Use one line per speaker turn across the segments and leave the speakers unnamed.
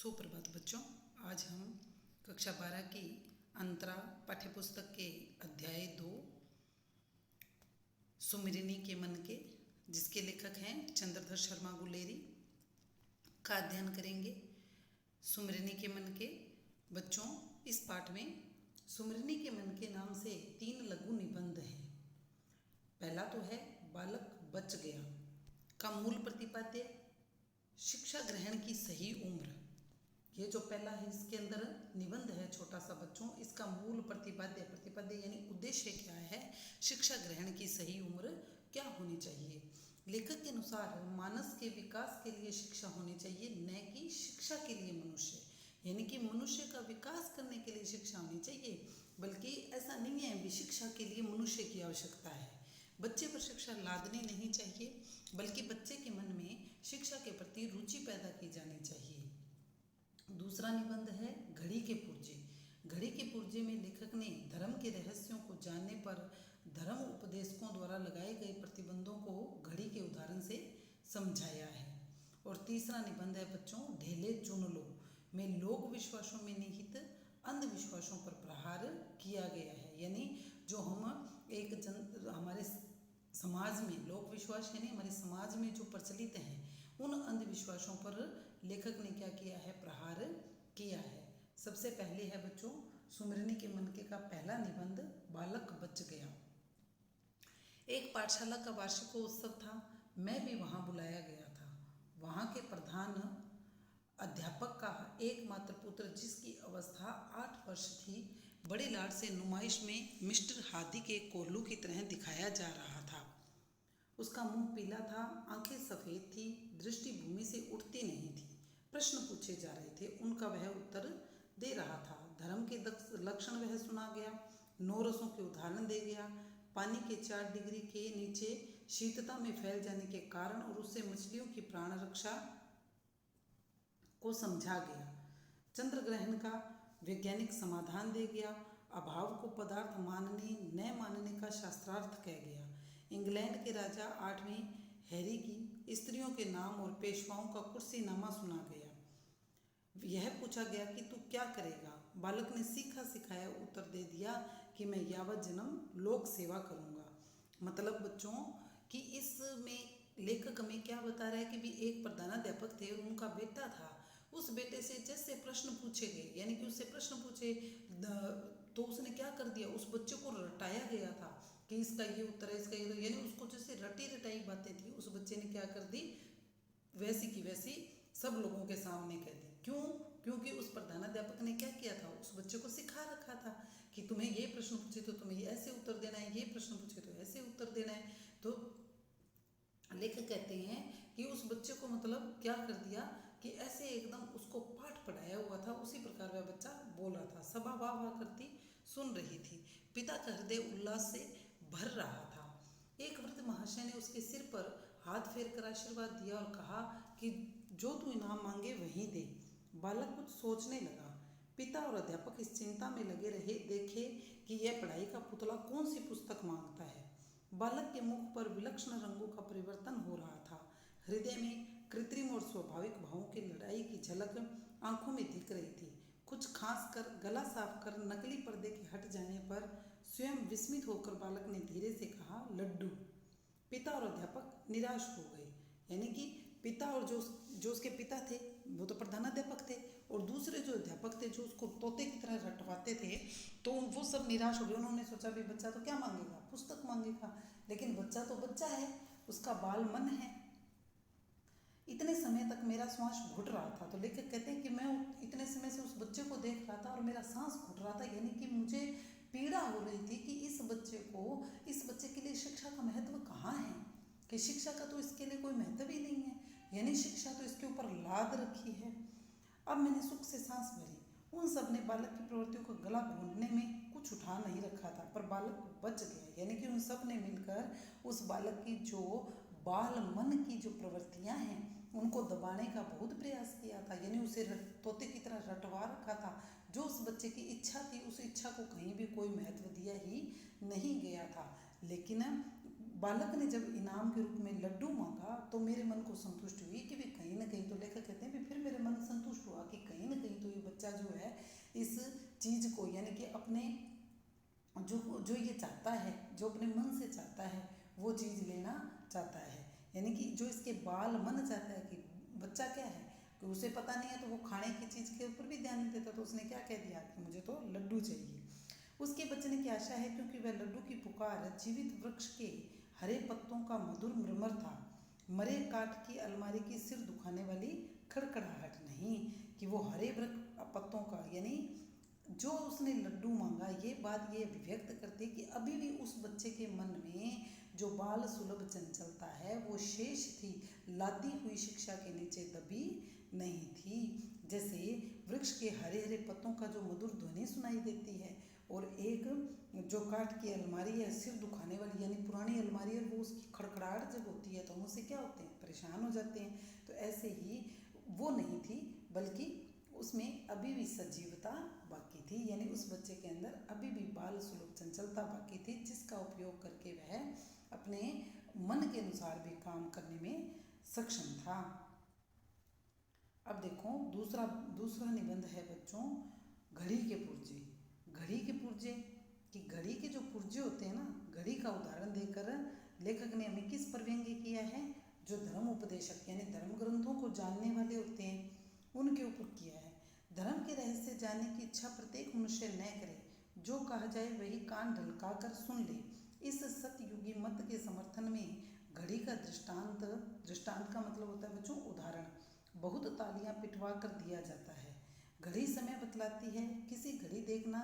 सुप्रभात बच्चों। आज हम कक्षा 12 की अंतरा पाठ्यपुस्तक के अध्याय 2 सुमिरनी के मन के, जिसके लेखक हैं चंद्रधर शर्मा गुलेरी, का अध्ययन करेंगे। सुमिरनी के मन के बच्चों, इस पाठ में सुमिरनी के मन के नाम से 3 लघु निबंध हैं। पहला तो है बालक बच गया का मूल प्रतिपाद्य, शिक्षा ग्रहण की सही उम्र। ये जो पहला है, इसके अंदर निबंध है छोटा सा बच्चों। इसका मूल प्रतिपाद्य यानी उद्देश्य क्या है, शिक्षा ग्रहण की सही उम्र क्या होनी चाहिए। लेखक के अनुसार मानस के विकास के लिए शिक्षा होनी चाहिए, न कि शिक्षा के लिए मनुष्य, यानी कि मनुष्य का विकास करने के लिए शिक्षा होनी चाहिए। बल्कि ऐसा नहीं है भी शिक्षा के लिए मनुष्य की आवश्यकता है। बच्चे पर शिक्षा लादनी नहीं चाहिए, बल्कि बच्चे के मन में शिक्षा के प्रति रुचि पैदा की जानी चाहिए। दूसरा निबंध है घड़ी के पुर्जे। घड़ी के पुर्जे में लेखक ने धर्म के रहस्यों को जानने पर धर्म उपदेशकों द्वारा लगाए गए प्रतिबंधों को घड़ी के उदाहरण से समझाया है। और तीसरा निबंध है बच्चों ढेले चुन लो में लोक विश्वासों में निहित अंधविश्वासों पर प्रहार किया गया है। यानी जो हम हमारे समाज में लोक विश्वास यानी हमारे समाज में जो प्रचलित हैं, उन अंधविश्वासों पर लेखक ने क्या किया है, प्रहार किया है। सबसे पहले है बच्चों सुमिरनी के मन के का पहला निबंध बालक बच गया। एक पाठशाला का वार्षिकोत्सव था, मैं भी वहाँ बुलाया गया था। वहाँ के प्रधान अध्यापक का एकमात्र पुत्र, जिसकी अवस्था 8 वर्ष थी, बड़े लाड से नुमाइश में मिस्टर हादी के कोल्हू की तरह दिखाया जा रहा था। उसका मुंह पीला था, आंखें सफ़ेद थी, दृष्टि भूमि से उठती नहीं थी। प्रश्न पूछे जा रहे थे, उनका वह उत्तर दे रहा था। धर्म के लक्षण वह सुना गया, 9 रसों के उदाहरण दे गया, पानी के 4 डिग्री के नीचे शीतता में फैल जाने के कारण और उससे मछलियों की प्राण रक्षा को समझा गया, चंद्र ग्रहण का वैज्ञानिक समाधान दे गया, अभाव को पदार्थ मानने न मानने का शास्त्रार्थ कह गया। इंग्लैंड के राजा 8वें हैरी की स्त्रियों के नाम और पेशवाओं का कुर्सीनामा सुना गया। यह पूछा गया कि तू क्या करेगा। बालक ने सीखा सिखाया उत्तर दे दिया कि मैं यावत जन्म लोक सेवा करूँगा। मतलब बच्चों कि इसमें लेखक हमें क्या बता रहा है कि भी एक प्रधानाध्यापक थे और उनका बेटा था। उस बेटे से जैसे प्रश्न पूछे गए, यानी कि उससे प्रश्न पूछे तो उसने क्या कर दिया, उस बच्चे को रटाया गया था कि इसका ये उत्तर है, इसका ये, यानी उसको जैसे रटी रटाई बातें थी, उस बच्चे ने क्या कर दी, वैसी की वैसी सब लोगों के सामने कह दी। क्यों? क्योंकि उस प्रधानाध्यापक ने क्या किया था, उस बच्चे को सिखा रखा था कि तुम्हें ये प्रश्न पूछे तो तुम्हें ऐसे उत्तर देना है, ये प्रश्न पूछे तो ऐसे उत्तर देना है। तो लेखक कहते हैं कि उस बच्चे को मतलब क्या कर दिया कि ऐसे एकदम उसको पाठ पढ़ाया हुआ था, उसी प्रकार वह बच्चा बोला था। सभा वाह वाह करती सुन रही थी, पिता का हृदय उल्लास से भर रहा था। एक वृद्ध महाशय ने उसके सिर पर हाथ फेर कर आशीर्वाद दिया और कहा कि जो तू इनाम मांगे वहीं दे। बालक कुछ सोचने लगा। पिता और अध्यापक इस चिंता में लगे रहे, देखे कि यह पढ़ाई का पुतला कौन सी पुस्तक मांगता है। बालक के मुख पर विलक्षण रंगों का परिवर्तन हो रहा था। हृदय में कृत्रिम और स्वाभाविक भावों की लड़ाई की झलक आंखों में दिख रही थी। कुछ खांस कर गला साफ कर नकली पर्दे के हट जाने पर स्वयं विस्मित होकर बालक ने धीरे से कहा, लड्डू। पिता और अध्यापक निराश हो गए। यानी कि पिता और जो उसके पिता थे वो तो प्रधानाध्यापक थे, और दूसरे जो अध्यापक थे जो उसको तोते की तरह रटवाते थे, तो वो सब निराश हो गए। उन्होंने सोचा भी बच्चा तो क्या मांगेगा, पुस्तक मांगेगा, लेकिन बच्चा तो बच्चा है, उसका बाल मन है। इतने समय तक मेरा श्वास घुट रहा था। तो लेखक कहते हैं कि मैं इतने समय से उस बच्चे को देख रहा था और मेरा सांस घुट रहा था, यानी कि मुझे पीड़ा हो रही थी कि इस बच्चे के लिए शिक्षा का महत्व कहाँ है, कि शिक्षा का तो इसके लिए कोई महत्व ही नहीं है, यानी शिक्षा तो इसके ऊपर लाद रखी है। अब मैंने सुख से सांस भरी। उन सब ने बालक की प्रवृत्तियों को गला घोंटने में कुछ उठा नहीं रखा था, पर बालक बच गया। यानी कि उन सब ने मिलकर उस बालक की जो बाल मन की जो प्रवृत्तियां हैं उनको दबाने का बहुत प्रयास किया था, यानी उसे तोते की तरह रटवा रखा था। जो उस बच्चे की इच्छा थी, उस इच्छा को कहीं भी कोई महत्व दिया ही नहीं गया था। लेकिन बालक ने जब इनाम के रूप में लड्डू मांगा तो मेरे मन को संतुष्टि हुई कि भी कहीं ना कहीं, तो लेखक कहते हैं भी फिर मेरे मन संतुष्ट हुआ कि कहीं जो है इस चीज़ को यानी कि अपने जो ये चाहता है, जो अपने मन से चाहता है वो चीज़ लेना चाहता है। यानी कि जो इसके बाल मन चाहता है कि बच्चा क्या है कि उसे पता नहीं है तो वो खाने की चीज़ के ऊपर भी ध्यान नहीं देता, तो उसने क्या कह दिया कि मुझे तो लड्डू चाहिए। उसके बचने की आशा है क्योंकि वह लड्डू की पुकार जीवित वृक्ष के हरे पत्तों का मधुर मृमर था, मरे काठ की अलमारी की सिर दुखाने वाली खड़खड़ाहट नहीं। कि वो हरे पत्तों का यानी जो उसने लड्डू मांगा, ये बात ये अभिव्यक्त करती है कि अभी भी उस बच्चे के मन में जो बाल सुलभ चंचलता है वो शेष थी, लादी हुई शिक्षा के नीचे दबी नहीं थी। जैसे वृक्ष के हरे हरे पत्तों का जो मधुर ध्वनि सुनाई देती है और एक जो काठ की अलमारी है सिर दुखाने वाली यानी पुरानी अलमारी है, वो उसकी खड़खड़ाहट जब होती है तो हम उससे क्या होते हैं, परेशान हो जाते हैं। तो ऐसे ही वो नहीं थी, बल्कि उसमें अभी भी सजीवता बाकी थी, यानी उस बच्चे के अंदर अभी भी बाल सुलभ चंचलता बाकी थी, जिसका उपयोग करके वह अपने मन के अनुसार भी काम करने में सक्षम था। अब देखो दूसरा निबंध है बच्चों, घड़ी के पुर्जे। घड़ी के पुर्जे कि घड़ी के जो पुर्जे होते हैं ना, घड़ी का उदाहरण देकर लेखक ने हमें किस पर व्यंग्य किया है, जो धर्म उपदेशक यानी धर्म ग्रंथों को जानने वाले होते हैं उनके ऊपर किया है। धर्म के रहस्य जानने की इच्छा प्रत्येक मनुष्य न करे, जो कहा जाए वही कान ढलकाकर सुन ले। इस सतयुगी मत के समर्थन में घड़ी का दृष्टांत का मतलब होता है बच्चों उदाहरण, बहुत तालियां पिटवा कर दिया जाता है। घड़ी समय बतलाती है, किसी घड़ी देखना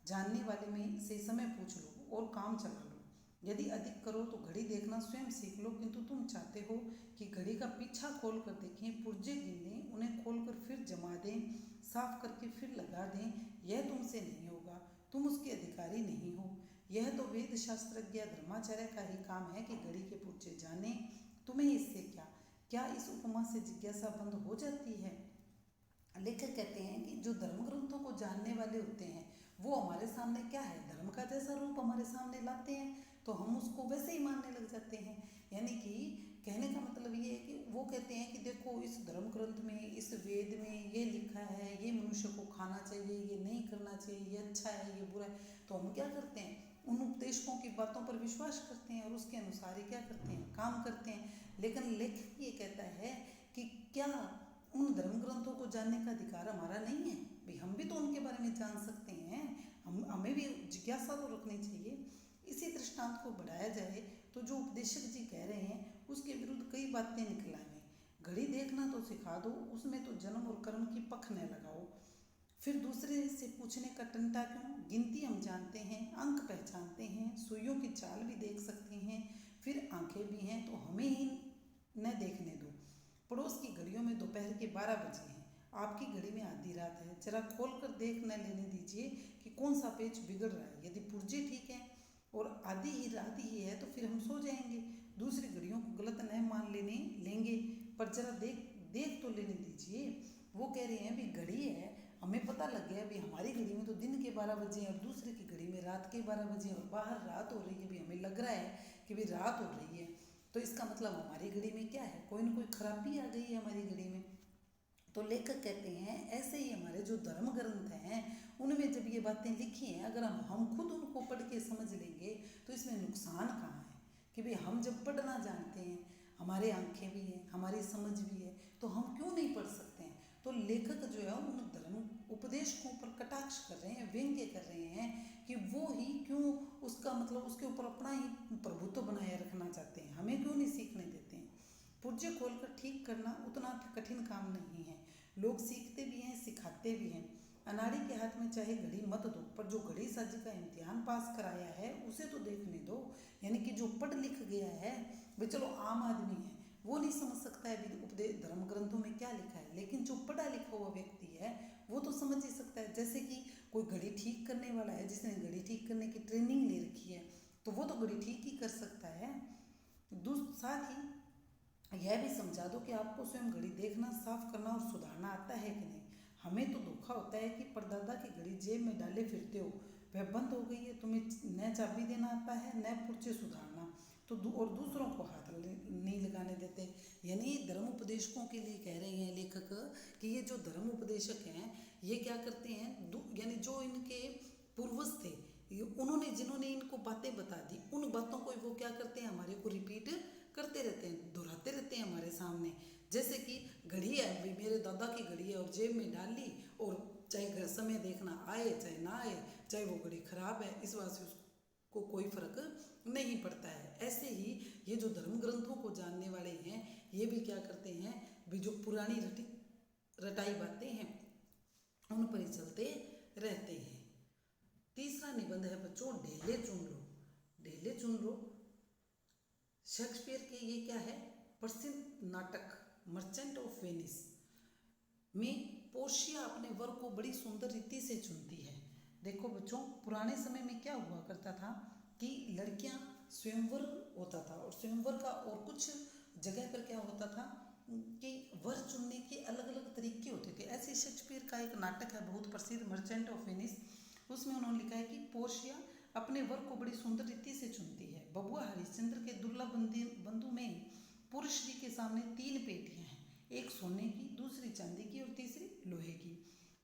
जानने वाले में से समय पूछ लो और काम चला लो। यदि अधिक करो तो घड़ी देखना स्वयं सीख लो, किंतु तुम चाहते हो कि घड़ी का पीछा खोल कर देखें, पुर्जे गिन लें, उन्हें खोल कर फिर जमा दें, साफ करके फिर लगा दें, यह तुमसे नहीं होगा, तुम उसके अधिकारी नहीं हो। यह तो वेद शास्त्रज्ञ धर्माचार्य का ही काम है कि घड़ी के पुर्जे जाने, तुम्हें इससे क्या इस उपमा से जिज्ञासा बंद हो जाती है। लेखक कहते हैं कि जो धर्म ग्रंथों को जानने वाले होते हैं वो हमारे सामने क्या है, धर्म का जैसा रूप हमारे सामने लाते हैं तो हम उसको वैसे ही मानने लग जाते हैं। यानी कि कहने का मतलब ये है कि वो कहते हैं कि देखो इस धर्म ग्रंथ में, इस वेद में ये लिखा है, ये मनुष्य को खाना चाहिए, ये नहीं करना चाहिए, ये अच्छा है, ये बुरा है। तो हम क्या करते हैं, उन उपदेशकों की बातों पर विश्वास करते हैं और उसके अनुसार ही क्या करते हैं, काम करते हैं। लेकिन लेखक ये कहता है कि क्या उन धर्म ग्रंथों को जानने का अधिकार हमारा नहीं है भाई, हम भी तो उनके बारे में जान सकते हैं, हमें भी जिज्ञासा तो रखनी चाहिए। इसी दृष्टांत को बढ़ाया जाए तो जो उपदेशक जी कह रहे हैं उसके विरुद्ध कई बातें निकल आएंगी। घड़ी देखना तो सिखा दो, उसमें तो जन्म और कर्म की पख न लगाओ। फिर दूसरे से पूछने का टंटा क्यों, गिनती हम जानते हैं, अंक पहचानते हैं, सुइयों की चाल भी देख सकते हैं, फिर आंखें भी हैं, तो हमें ही न देखने दो। पड़ोस की घड़ियों में दोपहर के 12 बजे हैं, आपकी घड़ी में आधी रात है, जरा खोल कर देख न लेने दीजिए कि कौन सा पेच बिगड़ रहा है। यदि पुर्जे ठीक हैं और आधी ही रात ही है तो फिर हम सो जाएंगे, दूसरी घड़ियों को गलत न मान लेंगे, पर जरा देख तो लेने दीजिए। वो कह रहे हैं भी घड़ी है, हमें पता लग गया भी हमारी घड़ी में तो दिन के 12 बजे और दूसरे की घड़ी में रात के 12 बजे और बाहर रात हो रही है, भी हमें लग रहा है कि भी रात हो रही है, तो इसका मतलब हमारी घड़ी में क्या है, कोई ना कोई खराबी आ गई है हमारी घड़ी में। तो लेखक कहते हैं ऐसे ही हमारे जो धर्म ग्रंथ हैं उनमें जब ये बातें लिखी हैं, अगर हम खुद उनको पढ़ के समझ लेंगे तो इसमें नुकसान कहाँ है कि भाई हम जब पढ़ना जानते हैं, हमारे आंखें भी हैं, हमारी समझ भी है, तो हम क्यों नहीं पढ़ सकते हैं। तो लेखक जो है उन धर्म उपदेशकों पर कटाक्ष कर रहे हैं, व्यंग्य कर रहे हैं कि वो ही क्यों उसका मतलब उसके ऊपर अपना ही प्रभुत्व बनाए रखना चाहते हैं, हमें क्यों नहीं सीखने देते हैं। पुर्जे खोलकर ठीक करना उतना कठिन काम नहीं है, लोग सीखते भी हैं, सिखाते भी हैं। अनाड़ी के हाथ में चाहे घड़ी मत दो, पर जो घड़ी साजी का इम्तिहान पास कराया है उसे तो देखने दो। यानी कि जो पढ़ लिख गया है, वे चलो आम आदमी है, वो नहीं समझ सकता है उपदेश धर्म ग्रंथों में क्या लिखा है, लेकिन जो पढ़ा लिखा हुआ व्यक्ति है वो तो समझ ही सकता है। जैसे कि कोई घड़ी ठीक करने वाला है, जिसने घड़ी ठीक करने की ट्रेनिंग ले रखी है, तो वो तो घड़ी ठीक ही कर सकता है। साथ ही यह भी समझा दो कि आपको स्वयं घड़ी देखना, साफ करना और सुधारना आता है कि नहीं। हमें तो धोखा होता है कि परदादा की घड़ी जेब में डाले फिरते हो, वह बंद हो गई है, तुम्हें न चाबी देना आता है न पुर्जे सुधारना। तो और दूसरों को हाथ नहीं लगाने देते। यानी धर्म उपदेशकों के लिए कह रहे हैं लेखक कि ये जो धर्म उपदेशक हैं ये क्या करते हैं, यानी जो इनके पूर्वज थे, उन्होंने जिन्होंने इनको बातें बता दी, उन बातों को वो क्या करते हैं, हमारे को रिपीट करते रहते हैं, दोहराते रहते हैं हमारे सामने। जैसे कि घड़ी है भाई, मेरे दादा की घड़ी है और जेब में डाल ली, और चाहे घर समय देखना आए चाहे ना आए, चाहे वो घड़ी खराब है, इस बात से उसको कोई फर्क नहीं पड़ता है। ऐसे ही ये जो धर्म ग्रंथों को जानने वाले हैं ये भी क्या करते हैं, भी जो पुरानी रटाई बातें हैं उन पर ही चलते रहते हैं। तीसरा निबंध है बच्चों, ढेले चुन लो। ढेले चुन लो शेक्सपियर के ये क्या है, प्रसिद्ध नाटक मर्चेंट ऑफ वेनिस में पोर्शिया अपने वर को बड़ी सुंदर रीति से चुनती है। देखो बच्चों, पुराने समय में क्या हुआ करता था कि लड़कियां स्वयंवर होता था, और स्वयंवर का और कुछ जगह पर क्या होता था कि वर चुनने के अलग अलग तरीके होते थे। ऐसे शेक्सपियर का एक नाटक है बहुत प्रसिद्ध, मर्चेंट ऑफ वेनिस, उसमें उन्होंने लिखा है कि पोर्शिया अपने वर को बड़ी सुंदर रीति से चुनती है। बबुआ हरिश्चंद्र के दुर्लभ बंधु में पुरुश्री के सामने 3 पेटियां हैं, एक सोने की, दूसरी चांदी की और तीसरी लोहे की।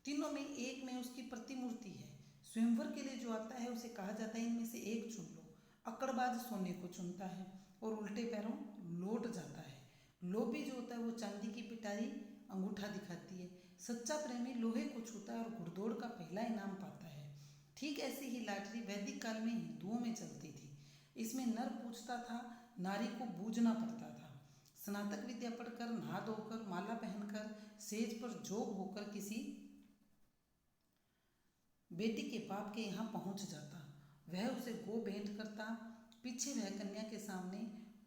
तीनों में एक में उसकी प्रतिमूर्ति है। स्वयंवर के लिए जो आता है उसे कहा जाता है इनमें से एक चुन लो। अकड़बाज सोने को चुनता है और उल्टे पैरों लौट जाता है। लोभी जो होता है वो चांदी की पिटारी अंगूठा दिखाती है। सच्चा प्रेमी लोहे को छूता है और घुड़दौड़ का पहला इनाम पाता है। ठीक ऐसी ही लॉटरी वैदिक काल में हिंदुओं में चलती थी। इसमें नर पूछता था, नारी को बूझना पड़ता था। स्नातक विद्या पढ़कर, नहा धोकर, माला पहनकर, सेज पर जोग होकर किसी बेटी के बाप के यहाँ पहुँच जाता, वह उसे गो भेंट करता। पीछे वह कन्या के सामने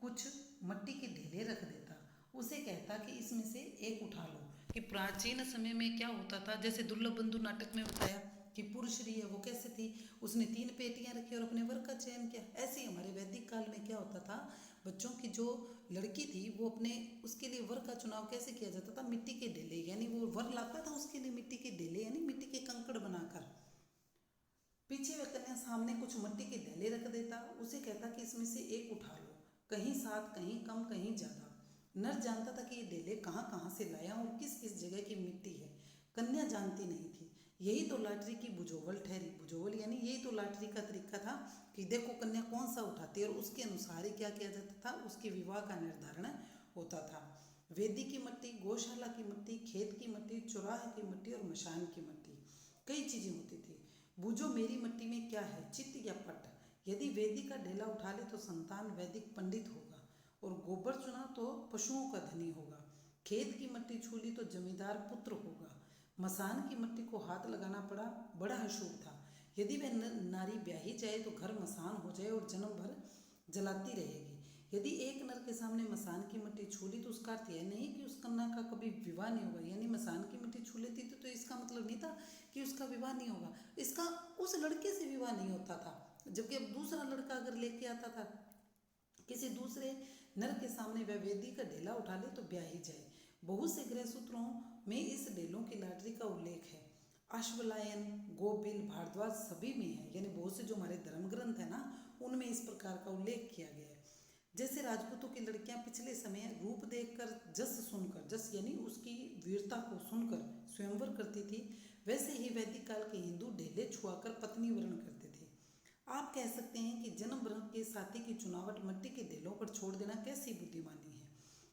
कुछ मट्टी के ढेले रख देता, उसे कहता कि इसमें से एक उठा लो। कि प्राचीन समय में क्या होता था, जैसे दुर्लभ बंधु नाटक में बताया कि पुरुषरी है वो कैसे थी, उसने 3 पेटियां रखी और अपने वर का चयन किया। ऐसे ही हमारे वैदिक काल में क्या होता था, बच्चों की जो लड़की थी वो अपने उसके लिए वर का चुनाव कैसे किया जाता था, मिट्टी के ढेले, यानी वो वर लाता था उसके लिए मिट्टी के ढेले यानी मिट्टी के कंकड़ बनाकर। पीछे वह कन्या सामने कुछ मिट्टी के ढेले रख देता, उसे कहता कि इसमें से एक उठा लो, कहीं साथ कहीं कम कहीं ज़्यादा। नर जानता था कि ये ढेले कहाँ कहाँ से लाया और किस किस जगह की मिट्टी है, कन्या जानती नहीं थी। यही तो लॉटरी की बुझोवल ठहरी। बुझोवल यानी यही तो लॉटरी का तरीका था कि देखो कन्या कौन सा उठाती है और उसके अनुसार ही क्या किया जाता था, उसके विवाह का निर्धारण होता था। वेदी की मिट्टी, गौशाला की मिट्टी, खेत की मिट्टी, चौराहे की मिट्टी और मशान की मिट्टी, कई चीज़ें होती थी। बूझो मेरी मिट्टी में क्या है, चित्त या पट। यदि वेदी का ढेला उठा ले तो संतान वैदिक पंडित होगा, और गोबर चुना तो पशुओं का धनी होगा। खेत की मिट्टी छू ली तो जमींदार पुत्र होगा। मसान की मिट्टी को हाथ लगाना पड़ा, बड़ा अशुभ था। यदि वह नारी ब्याही जाए तो घर मसान हो जाए और जन्म भर जलाती रहेगी। यदि एक नर के सामने मसान की मिट्टी छू ली तो उसका अर्थ यह नहीं कि उस कन्या का कभी विवाह नहीं होगा, यानी मसान की मिट्टी छू लेती थी तो इसका मतलब नहीं था कि उसका विवाह नहीं होगा, इसका उस लड़के से विवाह नहीं होता था। जबकि अब दूसरा लड़का अगर लेके आता था किसी दूसरे नर के सामने, वह वेदी का ढेला उठा ले तो ब्याह ही जाए। बहुत से गृह सूत्रों में इस ढेलों की लॉटरी का उल्लेख है। अश्वलायन, गोबिल, भारद्वाज सभी में है, यानी बहुत से जो हमारे धर्म ग्रंथ है ना उनमें इस प्रकार का उल्लेख किया गया है। जैसे राजपूतों की लड़कियां पिछले समय रूप देखकर, जस सुनकर, जस यानी उसकी वीरता को सुनकर स्वयंवर करती थी, वैसे ही वैदिक काल के हिंदू ढेले छुआकर पत्नी वरण करते थे। आप कह सकते हैं कि जन्म भर के साथी की चुनावट मिट्टी के ढेलों पर छोड़ देना कैसी बुद्धिमानी है।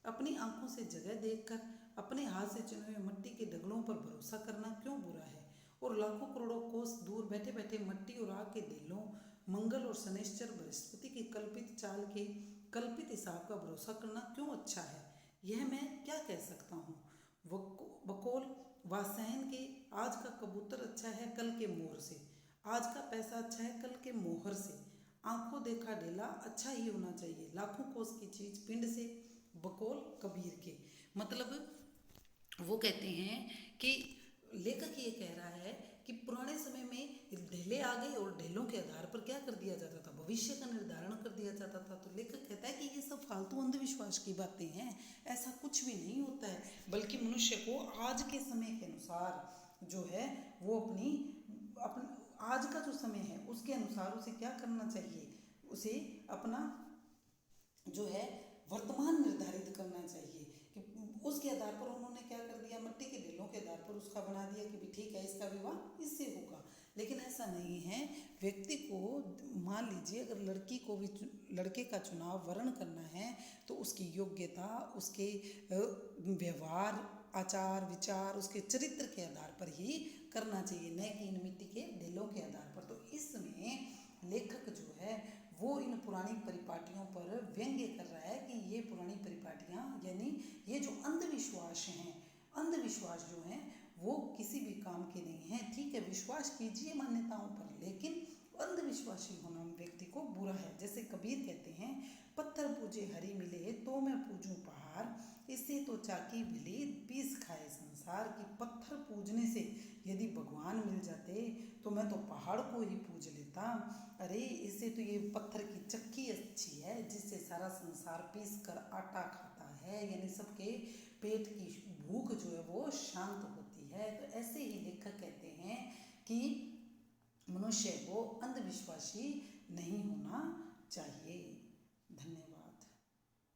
अपनी आंखों से जगह देखकर अपने हाथ से चुने हुए मिट्टी के ढगलों पर भरोसा करना क्यों बुरा है, और लाखों करोड़ों कोस दूर बैठे बैठे मिट्टी और आग के ढेलों, मंगल और शनिश्चर बृहस्पति की कल्पित चाल के कल्पित हिसाब का भरोसा करना क्यों अच्छा है। यह मैं क्या कह सकता हूँ। बकौल वात्स्यायन के, आज का कबूतर अच्छा है कल के मोर से, आज का पैसा अच्छा है कल के मोहर से। आंखों देखा ढेला अच्छा ही होना चाहिए, लाखों कोस की चीज पिंड से। बकौल कबीर के, मतलब वो कहते हैं कि लेखक ये कह रहा है कि पुराने समय में ढेले आ गए और ढेलों के आधार पर क्या कर दिया जाता था, भविष्य का निर्धारण कर दिया जाता था। तो लेखक कहता है कि ये सब फालतू अंधविश्वास की बातें हैं, ऐसा कुछ भी नहीं होता है, बल्कि मनुष्य को आज के समय के अनुसार जो है वो अपनी आज का जो समय है उसके अनुसार उसे क्या करना चाहिए, उसे अपना जो है वर्तमान निर्धारित करना चाहिए कि उसके आधार पर उन्होंने क्या कर दिया, मिट्टी के ढेलों के आधार पर उसका बना दिया कि भी ठीक है इसका विवाह इससे होगा। लेकिन ऐसा नहीं है। व्यक्ति को, मान लीजिए अगर लड़की को भी लड़के का चुनाव वर्ण करना है तो उसकी योग्यता, उसके व्यवहार, आचार विचार, उसके चरित्र के आधार पर ही करना चाहिए, न कि इन मिट्टी के ढेलों के आधार पर। तो इसमें लेखक जो है वो इन पुरानी परिपाटियों पर व्यंग्य कर रहा है कि ये पुरानी परिपाटियाँ, यानी ये जो अंधविश्वास हैं, अंधविश्वास जो हैं वो किसी भी काम के नहीं हैं। ठीक है, विश्वास कीजिए मान्यताओं पर, लेकिन अंधविश्वासी होना व्यक्ति को बुरा है। जैसे कबीर कहते हैं, पत्थर पूजे हरि मिले तो मैं पूजूं पहाड़, इससे तो चाकी भली पीस खाए संसार। की पत्थर पूजने से यदि भगवान मिल जाते तो मैं तो पहाड़ को ही पूज लेता। अरे इससे तो ये पत्थर की चक्की अच्छी है जिससे सारा संसार पीस कर आटा खाता है, यानी सबके पेट की भूख जो है वो शांत होती है। तो ऐसे ही लेखक कहते हैं कि मनुष्य को अंधविश्वासी नहीं होना